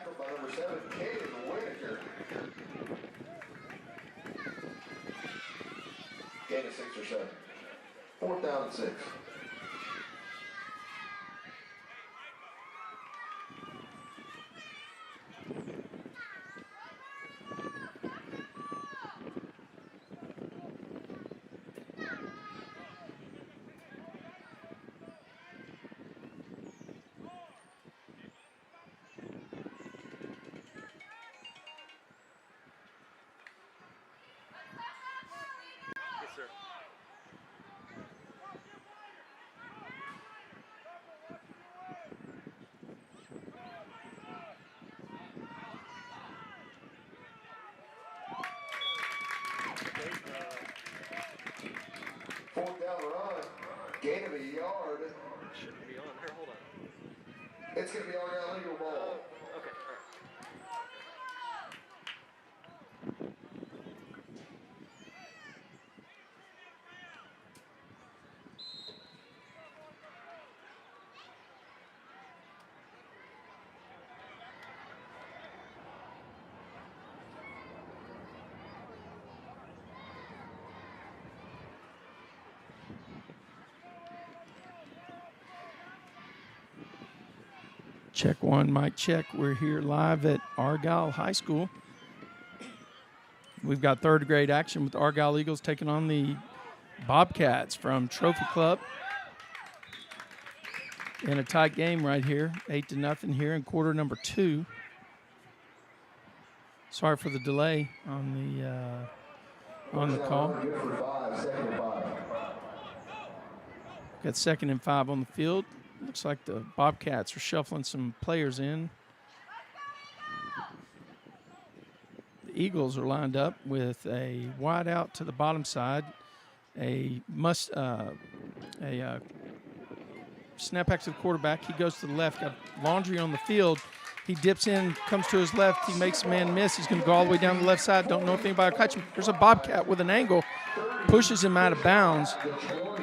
tackled by number 7, Caden Whitaker. Gain of 6 or 7. 4th down and 6. Fourth down run, gain of a yard. Shouldn't be on. Here, hold on. It's going to be Argyle legal ball. Okay, all right. Check one, mic check. We're here live at Argyle High School. We've got third grade action with the Argyle Eagles taking on the Bobcats from Trophy Club. In a tight game right here, 8-0 here in quarter number 2. Sorry for the delay on the call. Got 2nd and 5 on the field. Looks like the Bobcats are shuffling some players in. The Eagles are lined up with a wide out to the bottom side, a snap back to the quarterback. He goes to the left, got Laundry on the field. He dips in, comes to his left. He makes a man miss. He's going to go all the way down the left side. Don't know if anybody will catch him. There's a Bobcat with an angle, pushes him out of bounds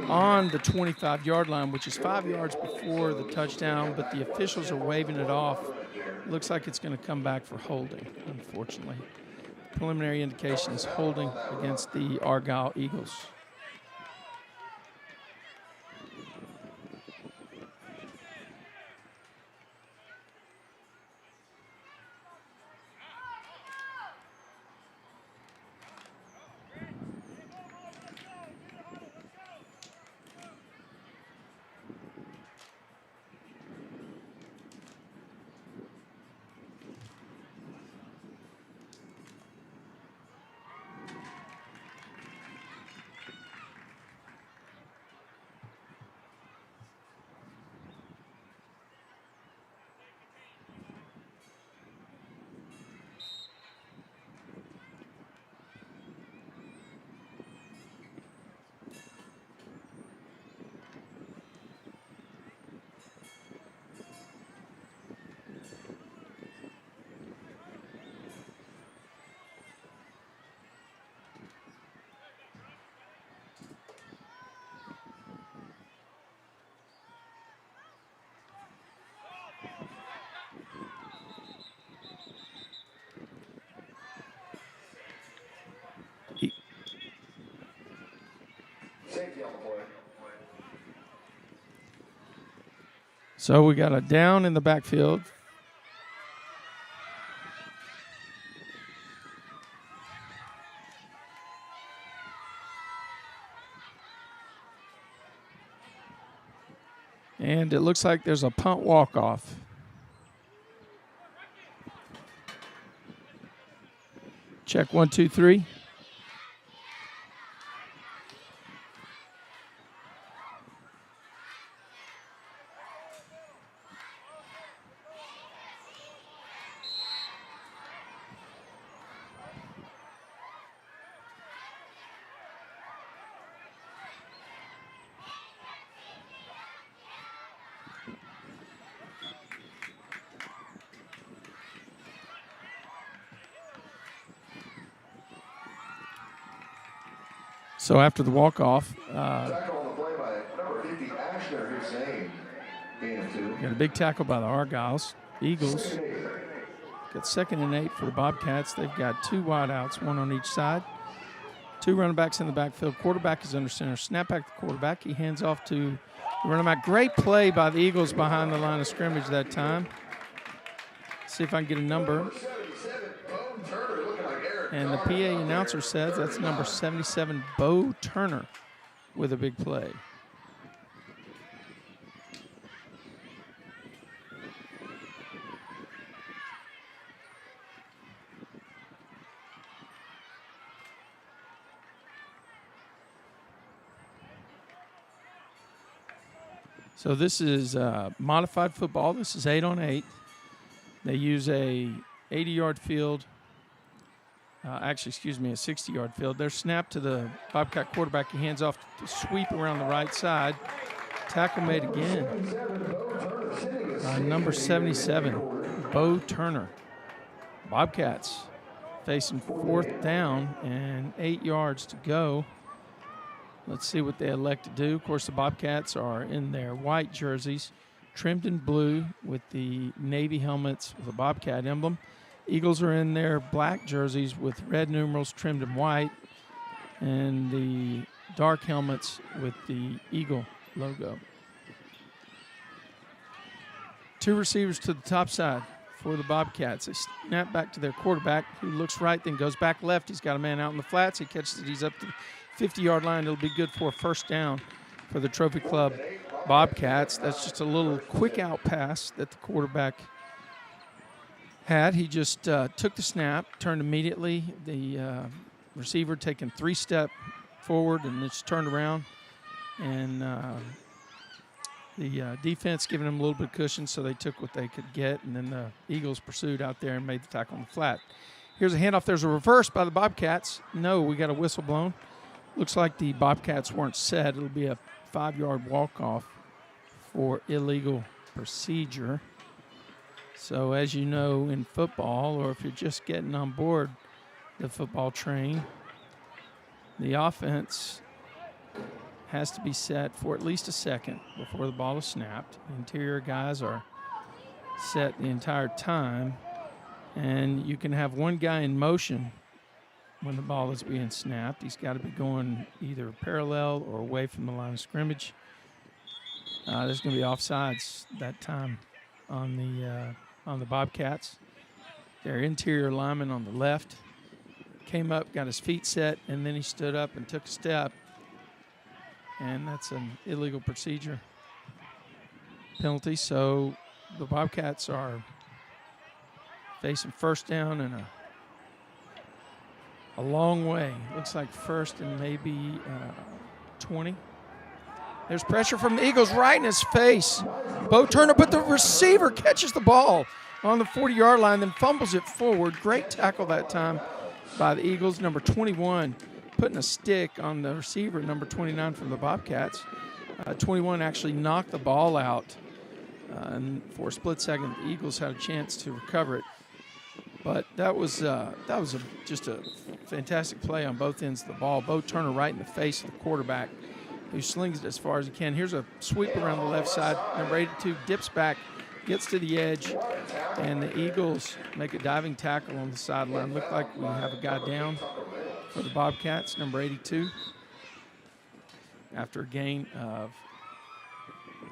on the 25-yard line, which is 5 yards before the touchdown, but the officials are waving it off. Looks like it's going to come back for holding, unfortunately. Preliminary indication is holding against the Argyle Eagles. So we got a down in the backfield. And it looks like there's a punt walk-off. Check 1, 2, 3. So after the walk-off, got a big tackle by the Argyles. Eagles Got 2nd and 8 for the Bobcats. They've got 2 wideouts, 1 on each side. 2 running backs in the backfield. Quarterback is under center. Snap back to the quarterback. He hands off to the running back. Great play by the Eagles behind the line of scrimmage that time. See if I can get a number. And the PA announcer says that's number 77, Bo Turner, with a big play. So this is modified football. This is 8 on 8. They use a 80-yard field. A 60-yard field. They're snapped to the Bobcat quarterback. He hands off to sweep around the right side. Tackle made again. Number 77, Bo Turner. Bobcats facing 4th down and 8 yards to go. Let's see what they elect to do. Of course, the Bobcats are in their white jerseys, trimmed in blue with the navy helmets with a Bobcat emblem. Eagles are in their black jerseys with red numerals trimmed in white, and the dark helmets with the Eagle logo. 2 receivers to the top side for the Bobcats. They snap back to their quarterback, who looks right, then goes back left. He's got a man out in the flats. He catches it. He's up to the 50-yard line. It'll be good for a 1st down for the Trophy Club Bobcats. That's just a little quick out pass that the quarterback had. He just took the snap, turned immediately. The receiver taking 3 steps forward and just turned around. And the defense giving them a little bit of cushion, so they took what they could get. And then the Eagles pursued out there and made the tackle on the flat. Here's a handoff. There's a reverse by the Bobcats. No, we got a whistle blown. Looks like the Bobcats weren't set. It'll be a 5-yard walk-off for illegal procedure. So as you know in football, or if you're just getting on board the football train, the offense has to be set for at least a second before the ball is snapped. The interior guys are set the entire time, and you can have one guy in motion when the ball is being snapped. He's got to be going either parallel or away from the line of scrimmage. There's going to be offsides that time on the Bobcats. Their interior lineman on the left came up, got his feet set, and then he stood up and took a step. And that's an illegal procedure penalty. So the Bobcats are facing 1st down and a long way. Looks like 1st and maybe 20. There's pressure from the Eagles right in his face. Bo Turner, but the receiver catches the ball on the 40-yard line, then fumbles it forward. Great tackle that time by the Eagles. Number 21 putting a stick on the receiver, number 29 from the Bobcats. 21 actually knocked the ball out. And for a split second, the Eagles had a chance to recover it. But that was just a fantastic play on both ends of the ball. Bo Turner right in the face of the quarterback, who slings it as far as he can. Here's a sweep around the left side. Number 82 dips back, gets to the edge, and the Eagles make a diving tackle on the sideline. Look like we have a guy down for the Bobcats, number 82, after a gain of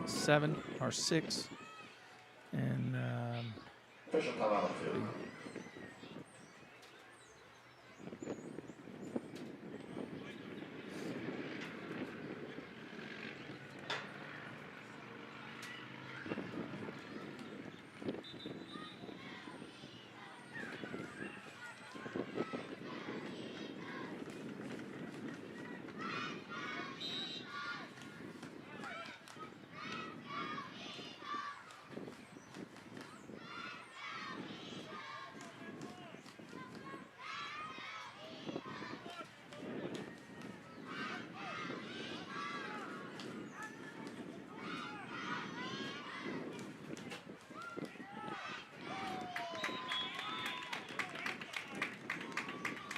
7 or 6. And Official timeout on the field.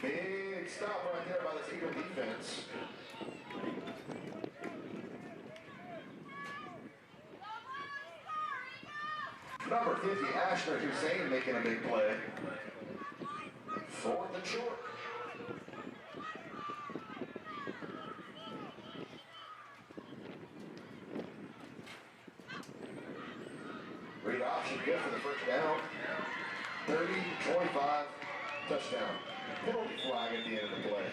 Big stop right there by this Eagle defense. Number 50, Ashner Hussein making a big play. 4th and short. Read option good for the first down. 30-25, touchdown. Penalty flag at the end of the play.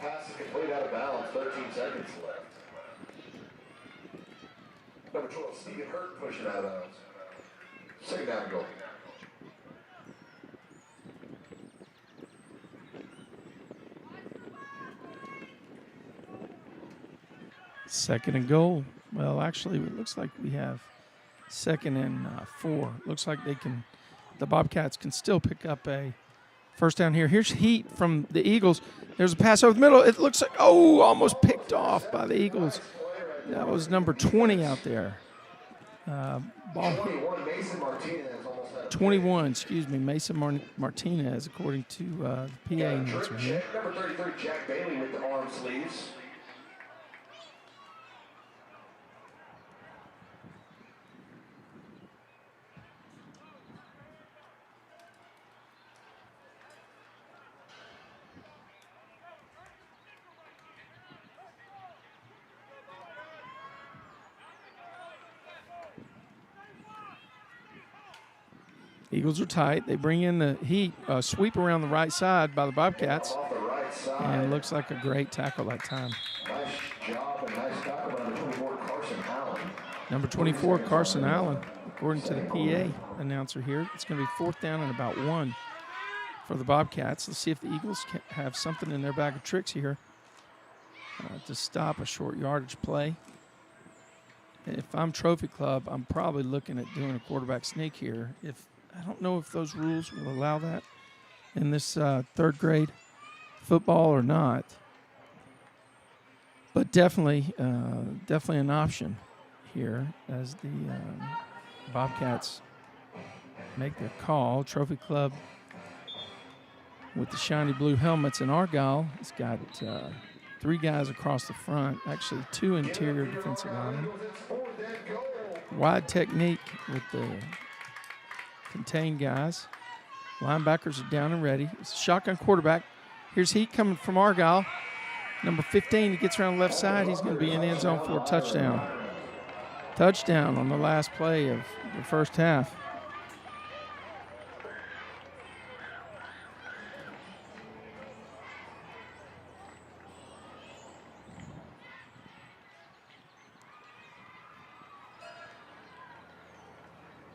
Pass is complete out of bounds, 13 seconds left. Number 12, Stephen Hurt pushing out of bounds. 2nd down and goal. Second and goal. Well, actually, it looks like we have 2nd and 4. Looks like the Bobcats can still pick up a first down here. Here's heat from the Eagles. There's a pass over the middle. It looks like, almost picked off by the Eagles. That was number 20 out there. 21, Mason Martinez almost had a 21, Mason Martinez, according to the PA announcer here. Number 33, Jack Bailey with the arm sleeves. Eagles are tight. They bring in the heat, sweep around the right side by the Bobcats. And it looks like a great tackle that time. Nice job and nice tackle by number 24, Carson Allen. Number 24, Carson Allen, according to the PA announcer here. It's going to be 4th down and about 1 for the Bobcats. Let's see if the Eagles can have something in their bag of tricks here to stop a short yardage play. If I'm Trophy Club, I'm probably looking at doing a quarterback sneak here. I don't know if those rules will allow that in this 3rd grade football or not, but definitely an option here as the Bobcats make their call. Trophy Club with the shiny blue helmets in Argyle. It's got 3 guys across the front, actually 2 interior defensive linemen. Wide technique with the contained guys. Linebackers are down and ready. It's a shotgun quarterback. Here's heat coming from Argyle. Number 15, he gets around the left side. He's going to be in the end zone for a touchdown. Touchdown on the last play of the first half.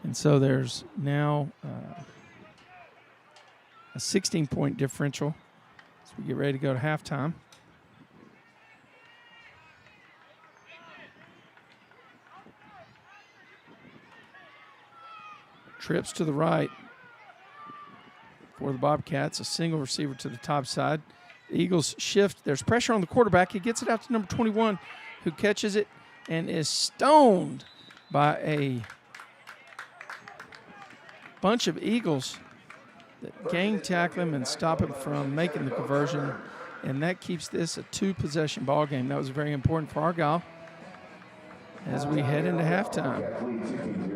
And so there's now a 16-point differential as we get ready to go to halftime. Trips to the right for the Bobcats. A single receiver to the top side. The Eagles shift. There's pressure on the quarterback. He gets it out to number 21, who catches it and is stoned by a bunch of Eagles that gang tackle him and stop him from making the conversion. And that keeps this a 2-possession ball game. That was very important for Argyle as we head into halftime.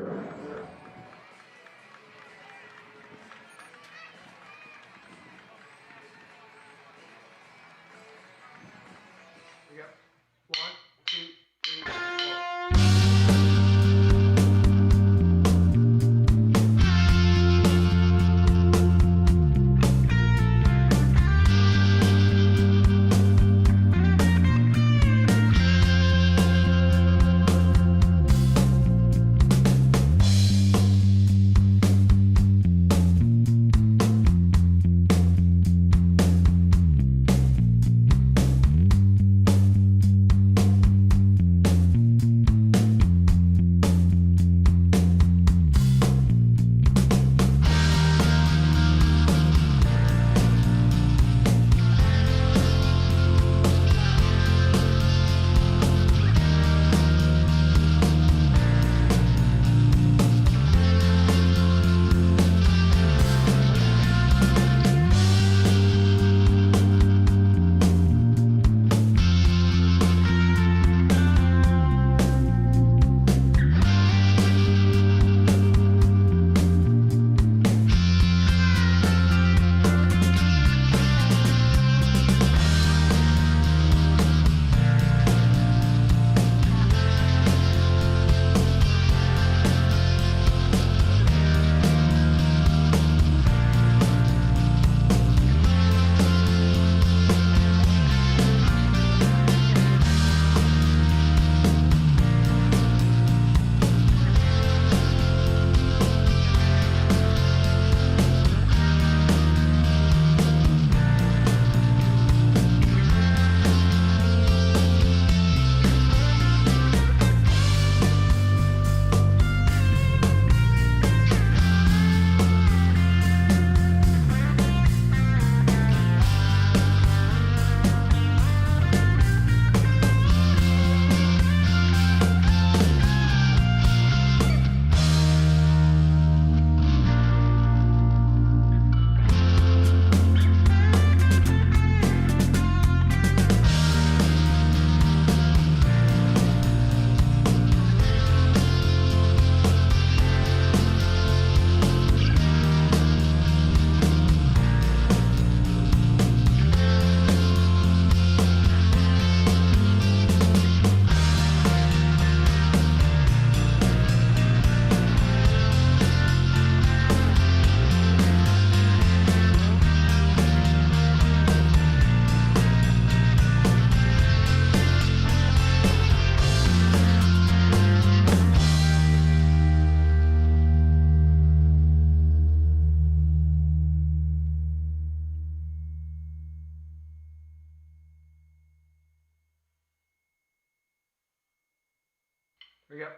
Here we go.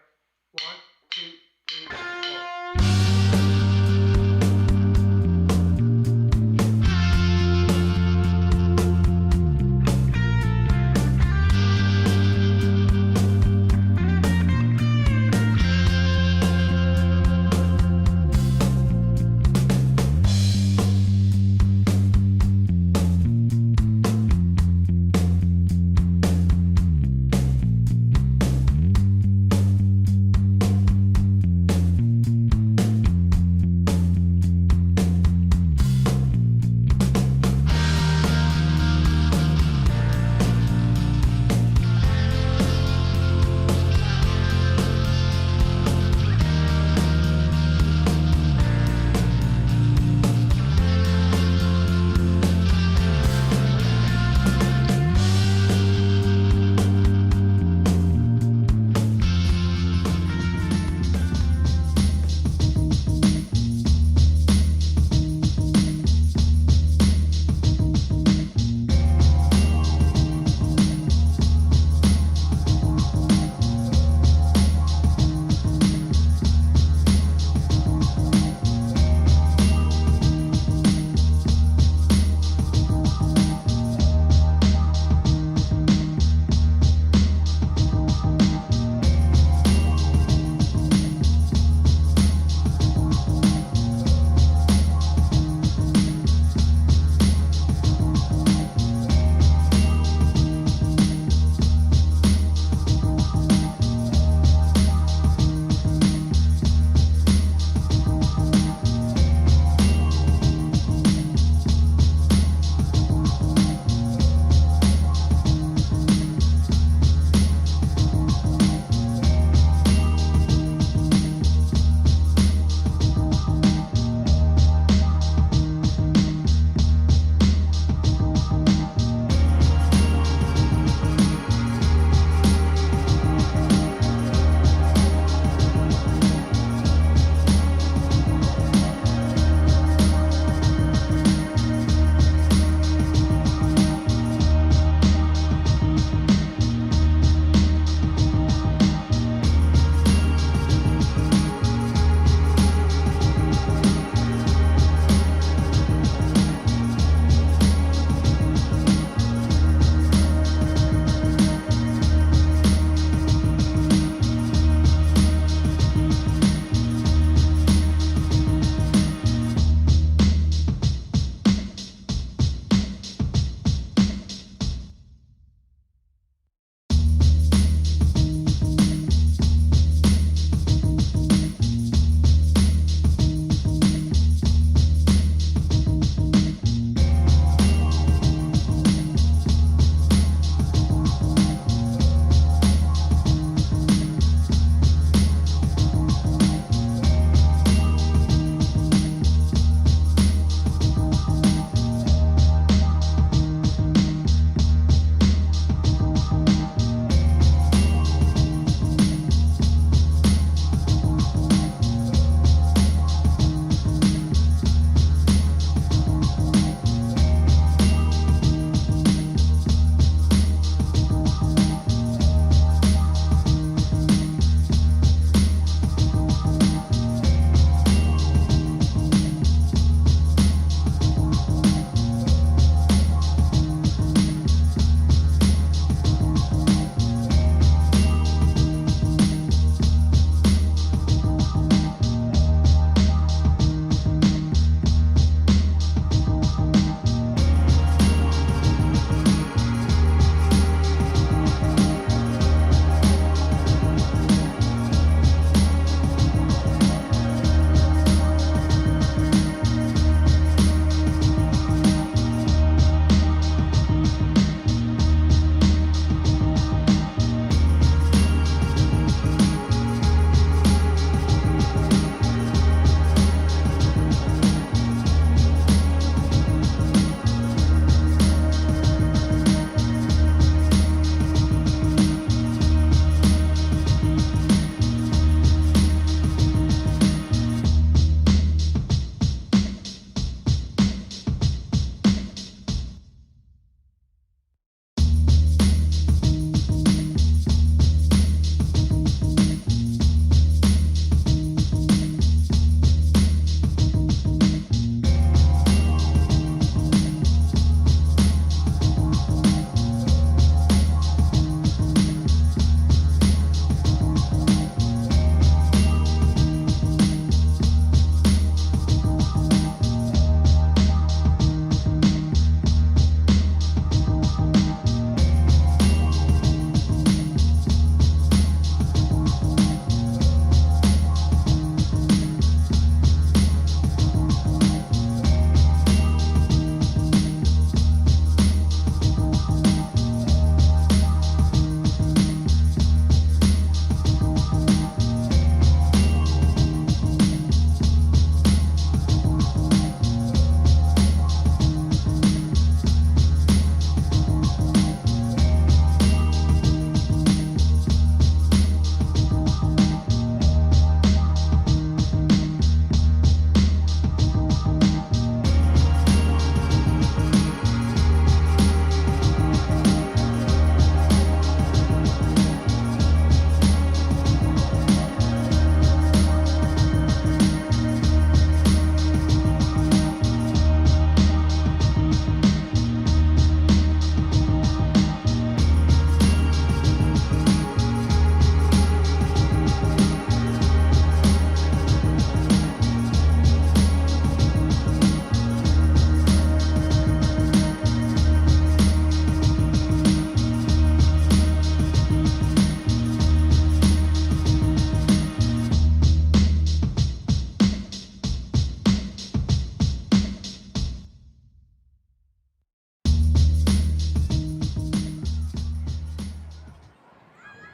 1, 2, 3, 4.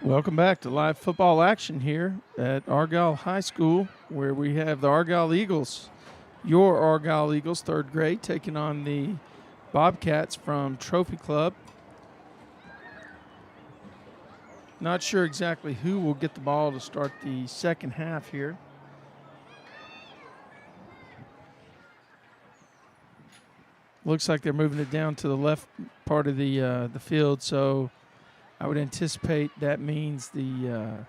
Welcome back to live football action here at Argyle High School, where we have the Argyle Eagles, your Argyle Eagles, 3rd grade, taking on the Bobcats from Trophy Club. Not sure exactly who will get the ball to start the second half here. Looks like they're moving it down to the left part of the field, so I would anticipate that means the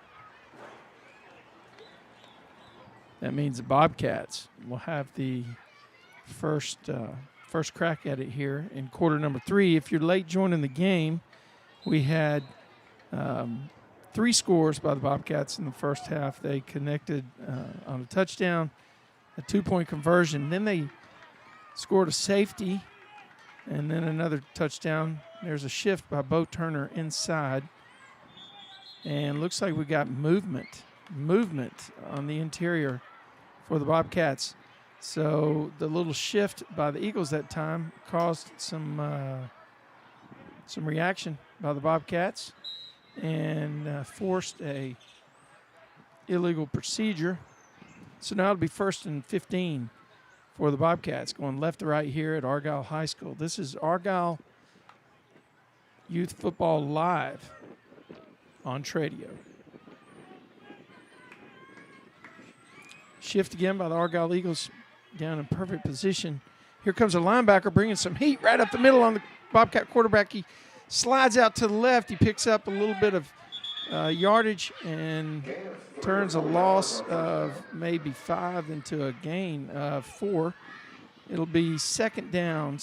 Bobcats will have the first crack at it here in quarter number 3. If you're late joining the game, we had 3 scores by the Bobcats in the first half. They connected on a touchdown, a 2-point conversion. Then they scored a safety, and then another touchdown. There's a shift by Bo Turner inside. And looks like we got movement on the interior for the Bobcats. So the little shift by the Eagles that time caused some reaction by the Bobcats and forced a illegal procedure. So now it'll be 1st and 15 for the Bobcats, going left to right here at Argyle High School. This is Argyle Youth Football Live on Tradio. Shift again by the Argyle Eagles, down in perfect position. Here comes a linebacker bringing some heat right up the middle on the Bobcat quarterback. He slides out to the left. He picks up a little bit of yardage and turns a loss of maybe 5 into a gain of 4. It'll be second down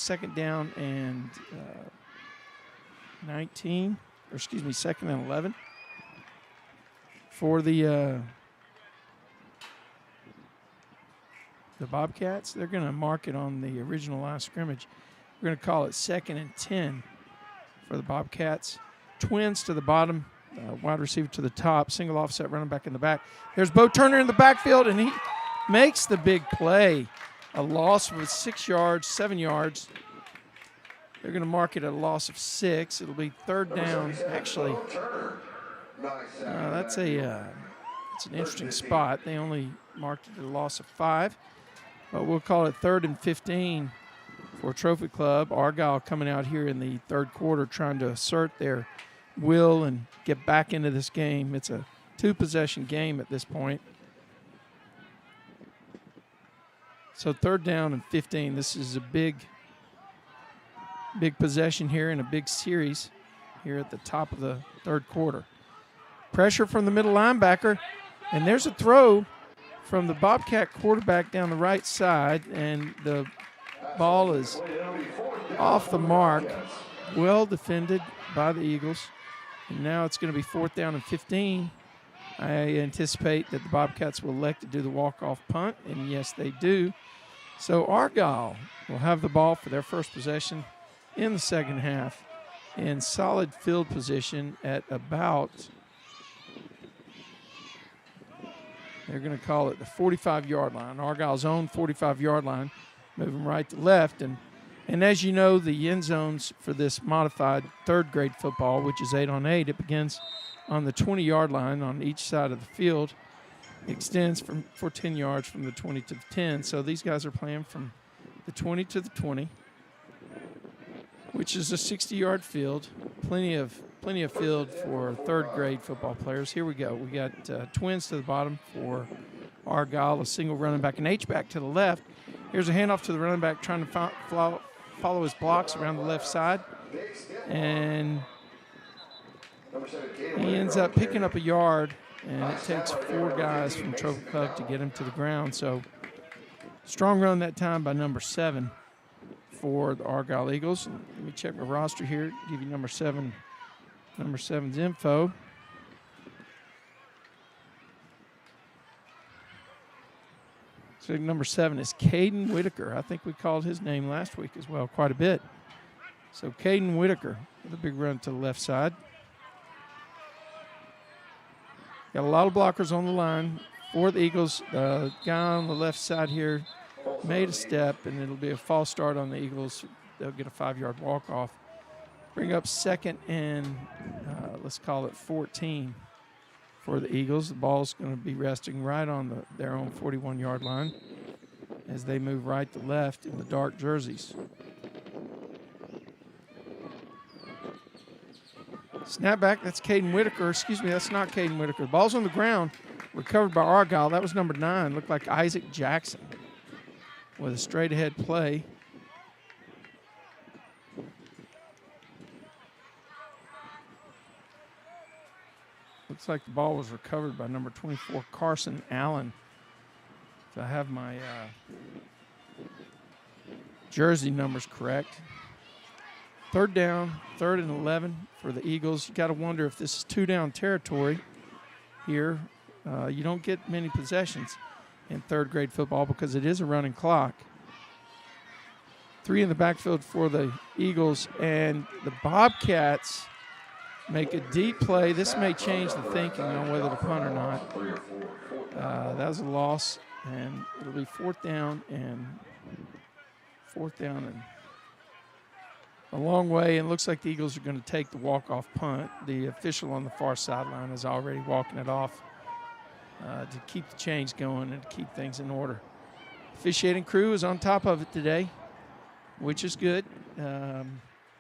and 19, or excuse me, 2nd and 11 for the Bobcats. They're going to mark it on the original line of scrimmage. We're going to call it 2nd and 10 for the Bobcats. Twins to the bottom, wide receiver to the top, single offset running back in the back. There's Bo Turner in the backfield, and he makes the big play. A loss of 6 yards, 7 yards. They're going to mark it at a loss of 6. It'll be 3rd down. Actually, that's an interesting spot. They only marked it at a loss of 5. But we'll call it 3rd and 15 for Trophy Club. Argyle coming out here in the 3rd quarter trying to assert their will and get back into this game. It's a 2-possession game at this point. So 3rd down and 15. This is a big possession here in a big series here at the top of the 3rd quarter. Pressure from the middle linebacker, and there's a throw from the Bobcat quarterback down the right side, and the ball is off the mark. Well defended by the Eagles. And now it's going to be 4th down and 15. I anticipate that the Bobcats will elect to do the walk-off punt, and yes, they do. So Argyle will have the ball for their first possession in the second half in solid field position at about, they're going to call it the 45-yard line, Argyle's own 45-yard line, moving right to left. And as you know, the end zones for this modified 3rd grade football, which is 8-on-8, it begins on the 20-yard line on each side of the field, extends for 10 yards from the 20 to the 10. So these guys are playing from the 20 to the 20, which is a 60-yard field. Plenty of field for 3rd grade football players. Here we go. We got twins to the bottom for Argyle, a single running back, an H-back to the left. Here's a handoff to the running back trying to follow his blocks around the left side. And he ends up picking up a yard, and it takes 4 guys from Trophy Club to get him to the ground. So strong run that time by number 7 for the Argyle Eagles. Let me check my roster here, give you number 7's info. So number 7 is Caden Whitaker. I think we called his name last week as well quite a bit. So Caden Whitaker with a big run to the left side. Got a lot of blockers on the line for the Eagles. The guy on the left side here made a step, and it'll be a false start on the Eagles. They'll get a 5-yard walk-off. Bring up second and let's call it 14 for the Eagles. The ball's going to be resting right on their own 41-yard line as they move right to left in the dark jerseys. Snap back, that's Caden Whitaker. Excuse me, that's not Caden Whitaker. Ball's on the ground, recovered by Argyle. That was number 9. Looked like Isaac Jackson with a straight-ahead play. Looks like the ball was recovered by number 24, Carson Allen. If I have my jersey numbers correct. Third down, 3rd and 11 for the Eagles. You got to wonder if this is 2-down territory here. You don't get many possessions in third-grade football because it is a running clock. 3 in the backfield for the Eagles, and the Bobcats make a deep play. This may change the thinking on whether to punt or not. That was a loss, and it'll be 4th down and a long way, and looks like the Eagles are going to take the walk-off punt. The official on the far sideline is already walking it off to keep the chains going and to keep things in order. Officiating crew is on top of it today, which is good.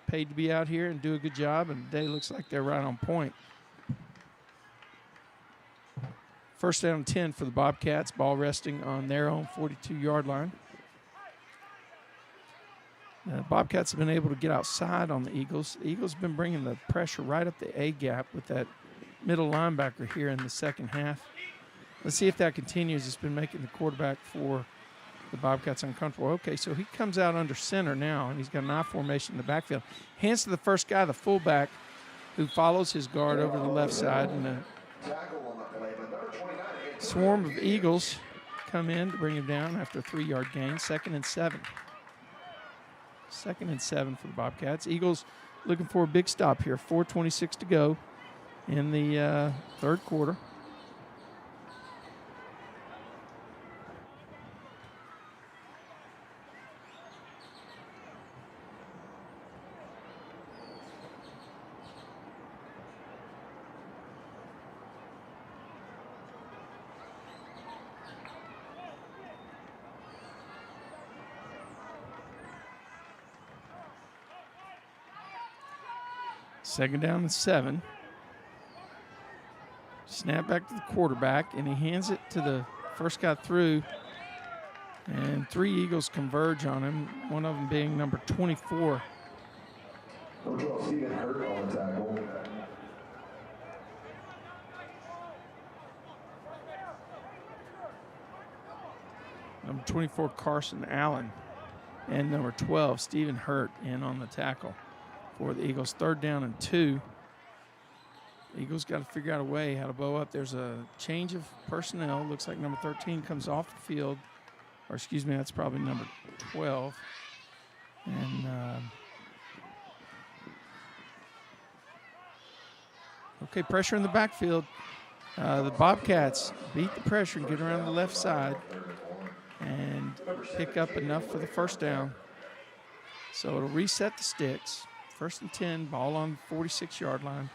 Paid to be out here and do a good job, and today looks like they're right on point. 1st down and 10 for the Bobcats, ball resting on their own 42-yard line. The Bobcats have been able to get outside on the Eagles. The Eagles have been bringing the pressure right up the A-gap with that middle linebacker here in the second half. Let's see if that continues. It's been making the quarterback for the Bobcats uncomfortable. Okay, so he comes out under center now, and he's got an I formation in the backfield. Hands to the first guy, the fullback, who follows his guard over the left side. And a swarm of Eagles come in to bring him down after a 3-yard gain. 2nd and 7. 2nd and 7 for the Bobcats. Eagles looking for a big stop here. 4:26 to go in the third quarter. Second down and 7. Snap back to the quarterback, and he hands it to the first guy through. And 3 Eagles converge on him, one of them being number 24. Number 12, Stephen Hurt on the tackle. Number 24, Carson Allen. And number 12, Stephen Hurt, in on the tackle for the Eagles. 3rd down and 2. The Eagles got to figure out a way how to bow up. There's a change of personnel. Looks like number 13 comes off the field. Or excuse me, that's probably number 12. And okay, pressure in the backfield. The Bobcats beat the pressure and get around the left side and pick up enough for the 1st down. So it'll reset the sticks. 1st and 10, ball on the 46-yard line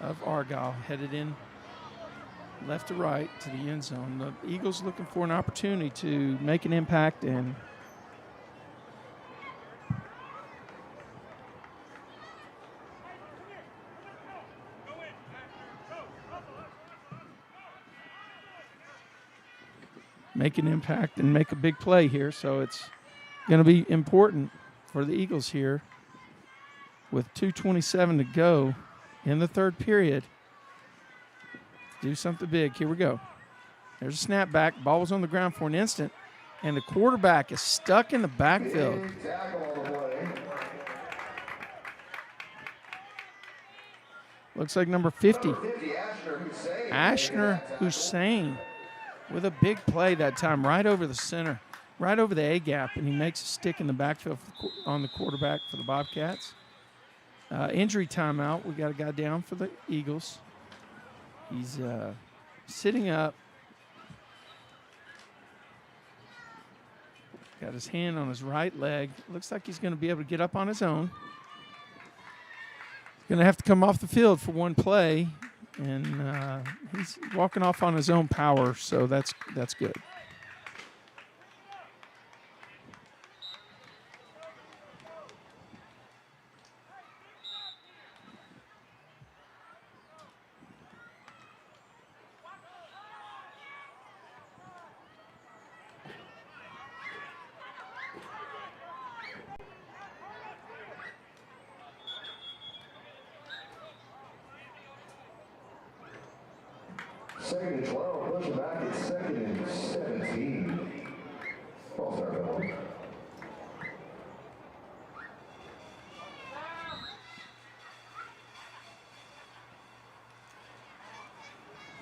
of Argyle, headed in left to right to the end zone. The Eagles looking for an opportunity to make an impact and make a big play here. So it's going to be important for the Eagles here with 2:27 to go in the third period. Do something big. Here we go. There's a snap back. Ball was on the ground for an instant, and the quarterback is stuck in the backfield. Looks like number 50, Ashner Hussein, with a big play that time right over the center, right over the A-gap, and he makes a stick in the backfield on the quarterback for the Bobcats. Injury timeout. We got a guy down for the Eagles. He's sitting up. Got his hand on his right leg. Looks like he's going to be able to get up on his own. Going to have to come off the field for one play, and he's walking off on his own power, so that's good. Second and 12, push it back at second and 17. Ball start penalty.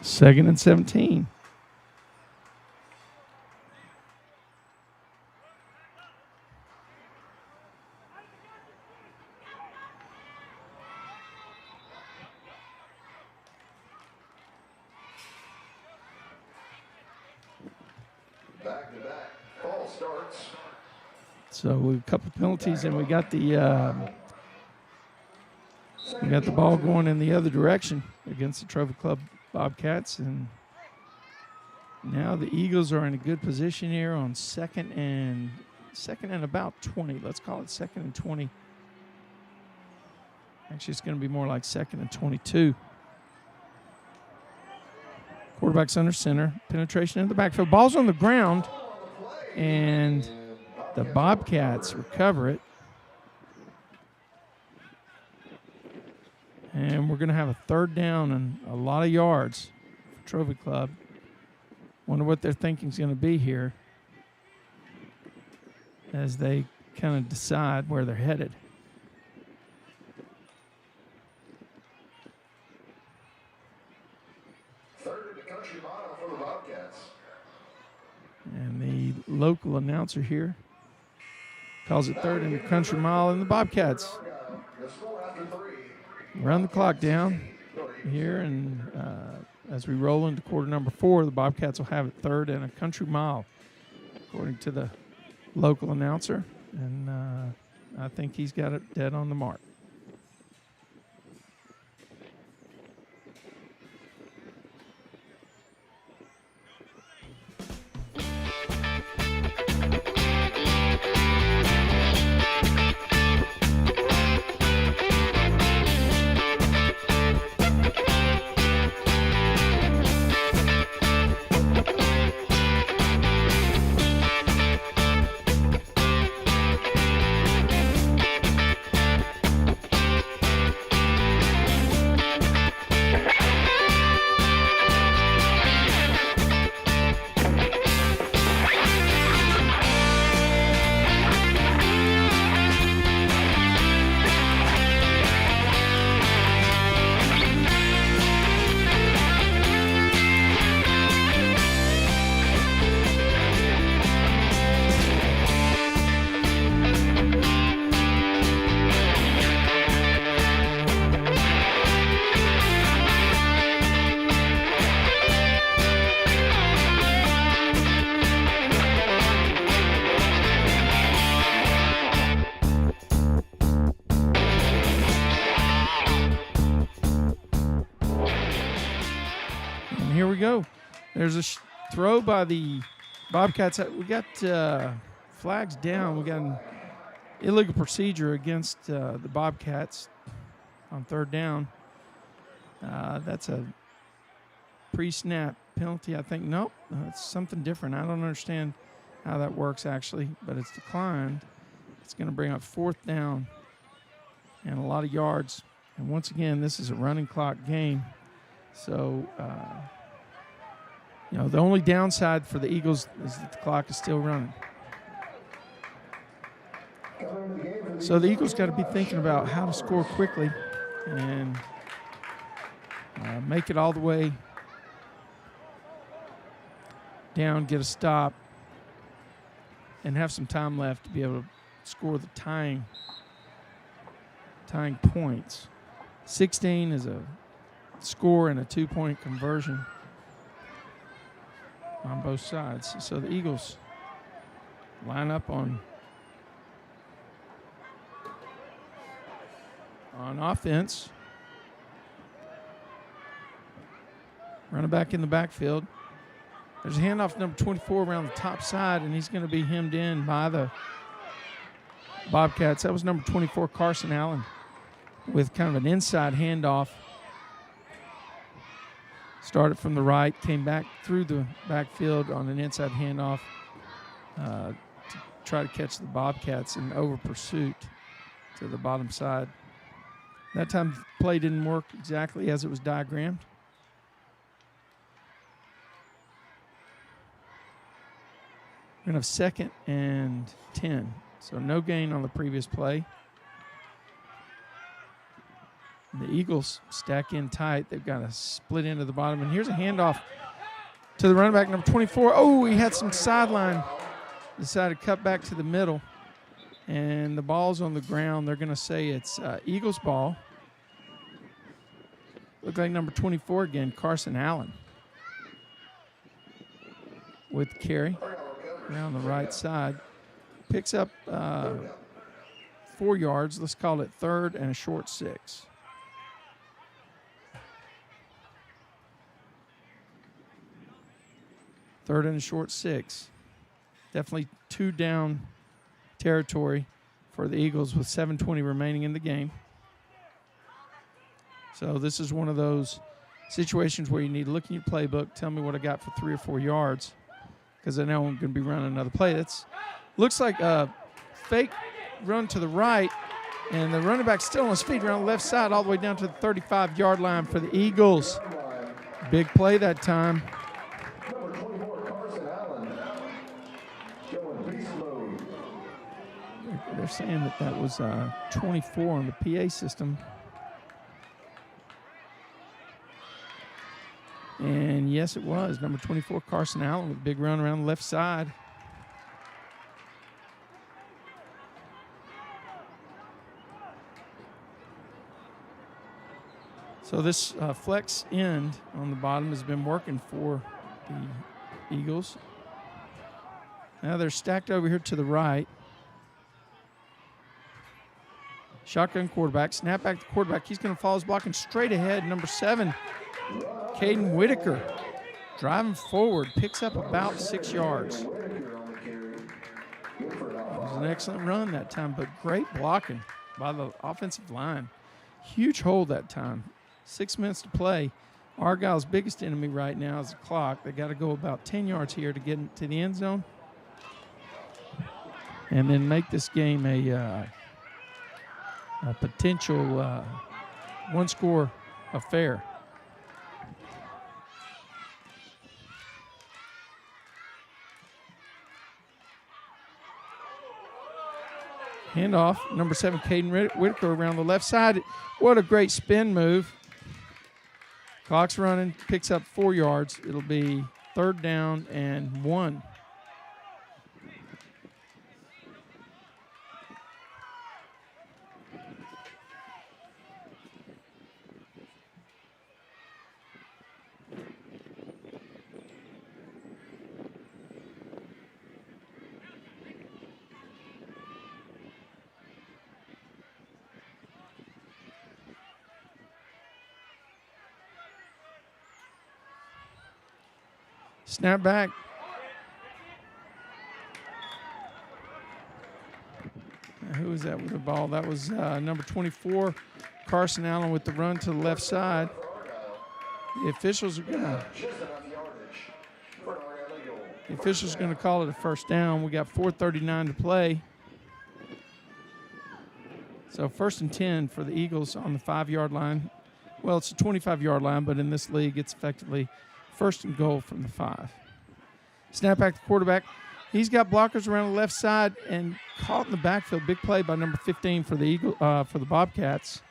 Second and 17. Back to back. Ball starts. So we a couple penalties, and we got the ball going in the other direction against the Trophy Club Bobcats, and now the Eagles are in a good position here on second and about 20. Let's call it second and 20. Actually, it's going to be more like second and 22. Quarterback's under center. Penetration in the backfield. Ball's on the ground, and the Bobcats recover it. And we're going to have a third down and a lot of yards for Trophy Club. Wonder what their thinking is going to be here as they kind of decide where they're headed. Third in the country mile for the Bobcats. And the local announcer here calls it third in the country mile, and the Bobcats The score after 3. run the clock down here, and as we roll into quarter number 4, the Bobcats will have it third and a country mile, according to the local announcer, and I think he's got it dead on the mark. Here we go. There's a throw by the Bobcats. We got flags down. We got an illegal procedure against the Bobcats on third down. That's a pre-snap penalty, I think. Nope, it's something different. I don't understand how that works, actually, but it's declined. It's going to bring up fourth down and a lot of yards. And once again, this is a running clock game. So, the only downside for the Eagles is that the clock is still running. So the Eagles got to be thinking about how to score quickly and make it all the way down, get a stop, and have some time left to be able to score the tying points. 16 is a score and a 2-point conversion on both sides. So the Eagles line up on on offense. Running back in the backfield. There's a handoff to number 24 around the top side, and he's going to be hemmed in by the Bobcats. That was number 24, Carson Allen, with kind of an inside handoff. Started from the right, came back through the backfield on an inside handoff to try to catch the Bobcats in over pursuit to the bottom side. That time the play didn't work exactly as it was diagrammed. We're going to have 2nd and 10. So no gain on the previous play. The Eagles stack in tight. They've got a split into the bottom. And here's a handoff to the running back, number 24. Oh, he had some sideline. Decided to cut back to the middle. And the ball's on the ground. They're going to say it's Eagles ball. Look like number 24 again, Carson Allen, with the carry around the right side. Picks up 4 yards. Let's call it 3rd and a short 6. Third and a short 6. Definitely 2 down territory for the Eagles with 7:20 remaining in the game. So this is one of those situations where you need to look in your playbook, tell me what I got for 3 or 4 yards, because I know I'm going to be running another play. That's looks like a fake run to the right, and the running back still on his feet around the left side all the way down to the 35-yard line for the Eagles. Big play that time. Number 24, Carson Allen. Going beast mode. They're saying that was 24 on the PA system. And yes, it was. Number 24, Carson Allen, with a big run around the left side. So this flex end on the bottom has been working for the Eagles. Now they're stacked over here to the right. Shotgun quarterback, snap back to quarterback. He's going to follow his blocking straight ahead. Number 7, Caden Whitaker, driving forward, picks up about 6 yards. It was an excellent run that time, but great blocking by the offensive line. Huge hole that time. 6 minutes to play. Argyle's biggest enemy right now is the clock. They got to go about 10 yards here to get into the end zone and then make this game a potential one-score affair. Handoff, number 7, Caden Whitaker around the left side. What a great spin move. Clock's running, picks up 4 yards. It'll be 3rd down and 1. Snap back. Who was that with the ball? That was number 24, Carson Allen, with the run to the left side. The officials are going to call it a first down. We got 4:39 to play. So 1st and 10 for the Eagles on the 5-yard line. Well, it's a 25-yard line, but in this league, it's effectively 1st and goal from the 5. Snap back to quarterback. He's got blockers around the left side and caught in the backfield. Big play by number 15 for the for the Bobcats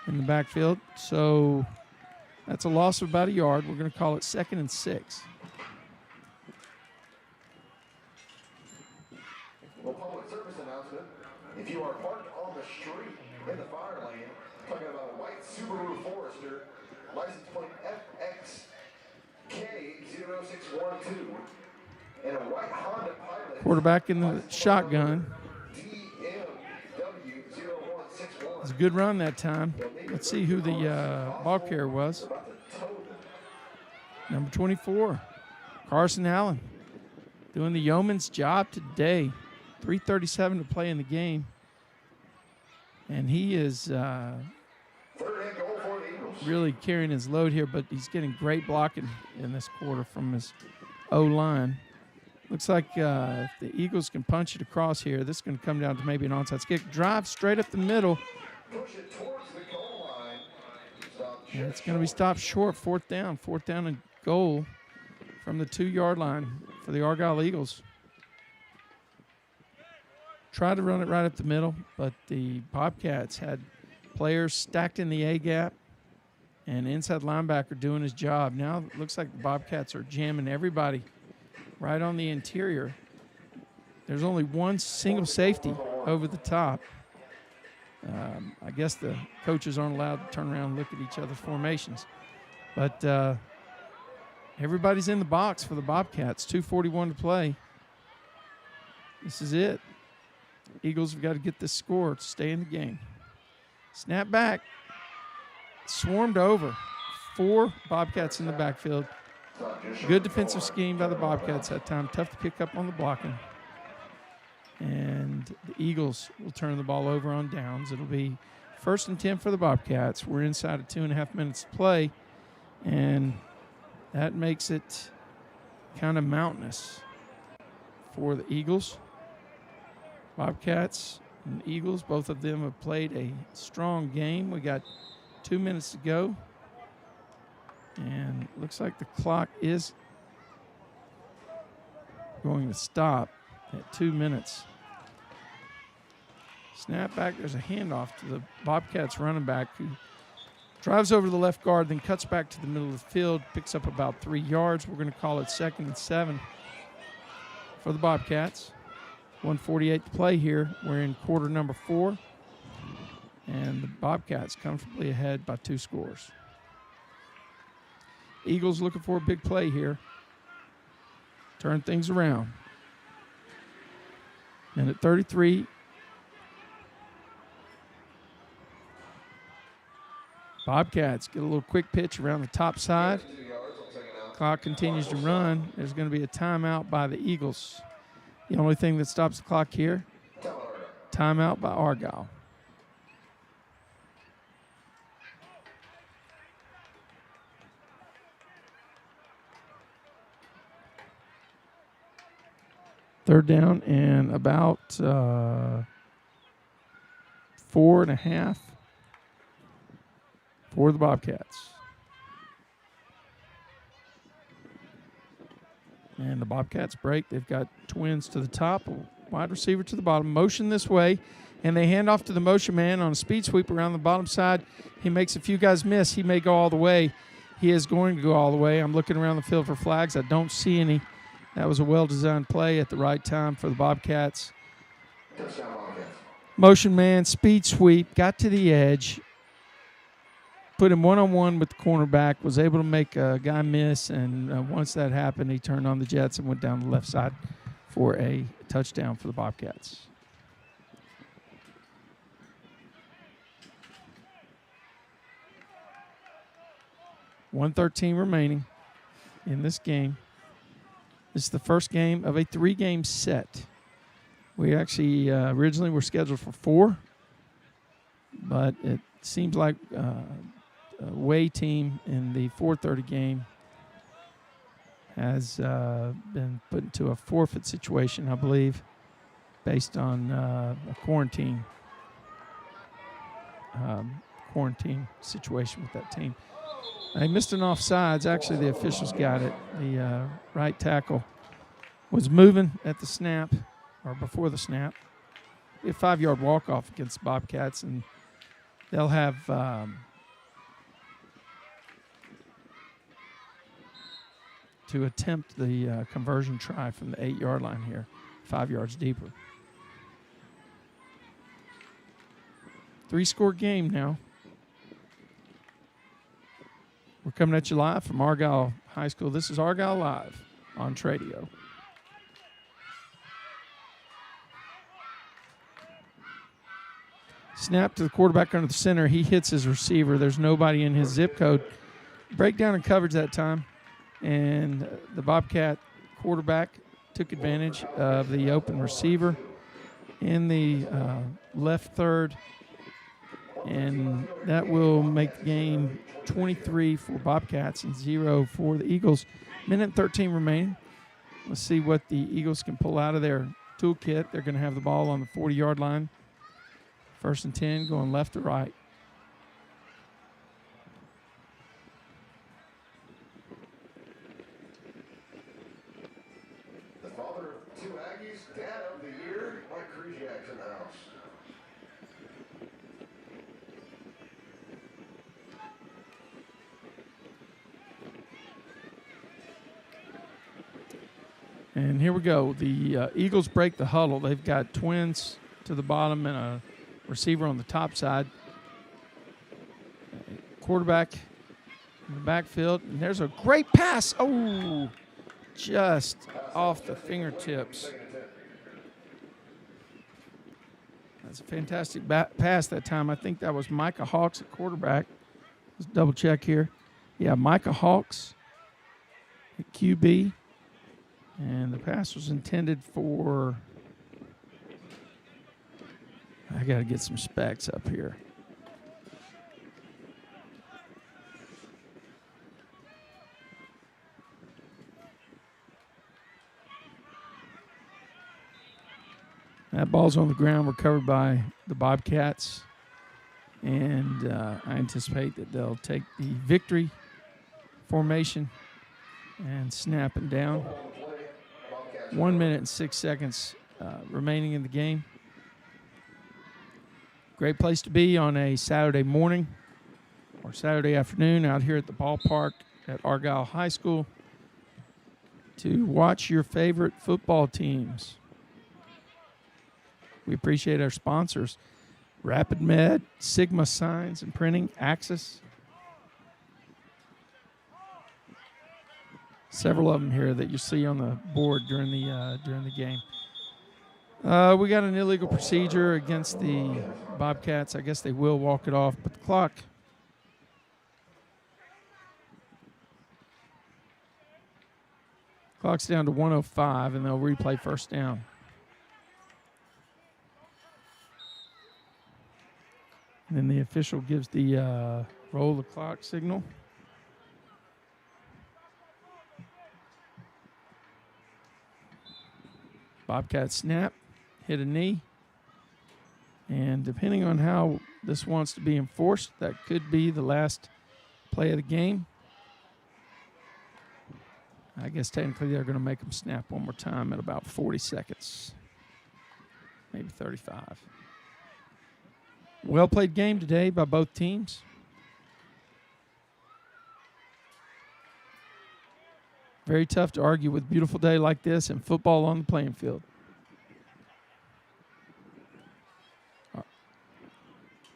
in the backfield. So that's a loss of about a yard. We're going to call it 2nd and 6. Well, public service announcement. If you are parked on the street in the fire lane, talking about a white Subaru Forester, license plate FXK0612, and a white Honda Pilot. Quarterback in the shotgun. DMW0161. It was a good run that time. Let's see who the ball carrier was. Number 24, Carson Allen, doing the yeoman's job today. 3:37 to play in the game. And he is really carrying his load here, but he's getting great blocking in this quarter from his O-line. Looks like if the Eagles can punch it across here, this is going to come down to maybe an onside kick. Drive straight up the middle. And it's going to be stopped short, fourth down and goal from the 2-yard line for the Argyle Eagles. Tried to run it right up the middle, but the Bobcats had players stacked in the A-gap and inside linebacker doing his job. Now it looks like the Bobcats are jamming everybody right on the interior. There's only one single safety over the top. I guess the coaches aren't allowed to turn around and look at each other's formations. But everybody's in the box for the Bobcats. 2:41 to play. This is it. Eagles have got to get this score to stay in the game. Snap back. Swarmed over. 4 Bobcats in the backfield. Good defensive scheme by the Bobcats that time. Tough to pick up on the blocking. And the Eagles will turn the ball over on downs. It'll be 1st and 10 for the Bobcats. We're inside of 2.5 minutes to play. And that makes it kind of mountainous for the Eagles. Bobcats and Eagles, both of them have played a strong game. We got 2 minutes to go. And looks like the clock is going to stop at 2 minutes. Snap back. There's a handoff to the Bobcats running back who drives over to the left guard, then cuts back to the middle of the field, picks up about 3 yards. We're going to call it 2nd and 7 for the Bobcats. 1:48 to play here. We're in quarter number 4. And the Bobcats comfortably ahead by 2 scores. Eagles looking for a big play here. Turn things around. Minute 33. Bobcats get a little quick pitch around the top side. Clock continues to run. There's going to be a timeout by the Eagles. The only thing that stops the clock here, timeout by Argyle. Third down and about 4.5 for the Bobcats. And the Bobcats break. They've got twins to the top, a wide receiver to the bottom. Motion this way, and they hand off to the motion man on a speed sweep around the bottom side. He makes a few guys miss. He may go all the way. He is going to go all the way. I'm looking around the field for flags. I don't see any. That was a well-designed play at the right time for the Bobcats. Motion man, speed sweep, got to the edge, put him one-on-one with the cornerback, was able to make a guy miss, and once that happened, he turned on the jets and went down the left side for a touchdown for the Bobcats. $1:13 remaining in this game. This is the first game of a 3-game set. We actually originally were scheduled for 4, but it seems like a away team in the 4:30 game has been put into a forfeit situation, I believe, based on a quarantine situation with that team. They missed an offsides. Actually, the officials got it. The right tackle was moving at the snap, or before the snap. A 5-yard walk-off against the Bobcats, and they'll have to attempt the conversion try from the 8-yard line here, 5 yards deeper. 3-score game now. We're coming at you live from Argyle High School. This is Argyle Live on Tradio. Snap to the quarterback under the center. He hits his receiver. There's nobody in his zip code. Breakdown and coverage that time. And the Bobcat quarterback took advantage of the open receiver in the left third. And that will make the game 23 for Bobcats and 0 for the Eagles. Minute 13 remaining. Let's see what the Eagles can pull out of their toolkit. They're going to have the ball on the 40-yard line. 1st and 10, going left to right. The father of 2 Aggies, dad of the year, Mike Krzyzak's in the house. And here we go. The Eagles break the huddle. They've got twins to the bottom and a receiver on the top side. Quarterback in the backfield. And there's a great pass. Oh, just off the fingertips. That's a fantastic pass that time. I think that was Micah Hawks at quarterback. Let's double check here. Yeah, Micah Hawks at QB. And the pass was intended for, I got to get some specs up here. That ball's on the ground, recovered by the Bobcats. And I anticipate that they'll take the victory formation and snap him down. 1 minute and 6 seconds remaining in the game. Great place to be on a Saturday morning or Saturday afternoon out here at the ballpark at Argyle High School to watch your favorite football teams. We appreciate our sponsors, Rapid Med, Sigma Signs and Printing, Axis. Several of them here that you see on the board during the game. We got an illegal procedure against the Bobcats. I guess they will walk it off, but the clock's down to 1:05, and they'll replay 1st down. And then the official gives the roll the clock signal. Bobcat snap, hit a knee, and depending on how this wants to be enforced, that could be the last play of the game. I guess technically they're going to make them snap one more time at about 40 seconds, maybe 35. Well-played game today by both teams. Very tough to argue with a beautiful day like this and football on the playing field.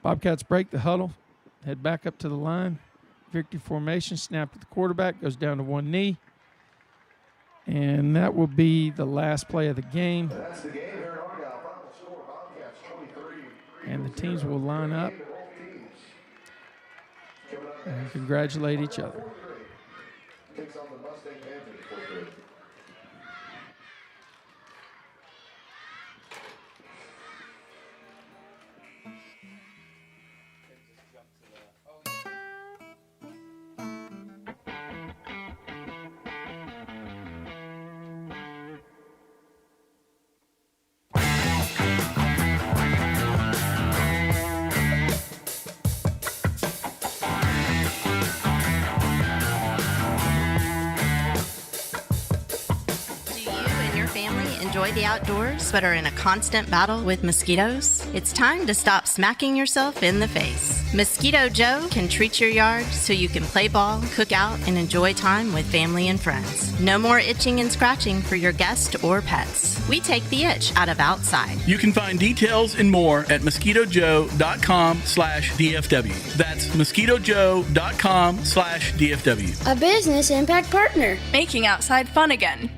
Bobcats break the huddle, head back up to the line. Victory formation, snap to the quarterback, goes down to one knee. And that will be the last play of the game. That's the game here in Argyle. Final score, Bobcats 23. And the teams will line up and congratulate each other. Takes on the Mustang Panthers for good. Enjoy the outdoors but are in a constant battle with mosquitoes? It's time to stop smacking yourself in the face. Mosquito Joe can treat your yard so you can play ball, cook out, and enjoy time with family and friends. No more itching and scratching for your guests or pets. We take the itch out of outside. You can find details and more at mosquitojoe.com/DFW. That's mosquitojoe.com/DFW. A business impact partner. Making outside fun again.